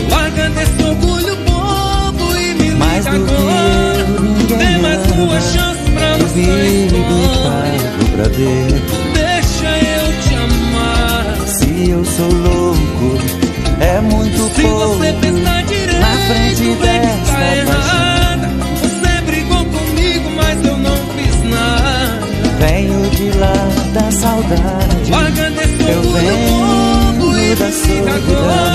Larga desse orgulho bobo e me liga agora. Dê mais uma chance pra nossa história. Pra ver. Deixa eu te amar. Se eu sou louco, é muito Se pouco. você pensar direito, na frente vê que tá desta errada. Você brigou comigo, mas eu não fiz nada. Venho de lá da saudade. Larga desse eu orgulho venho bobo e da me liga agora.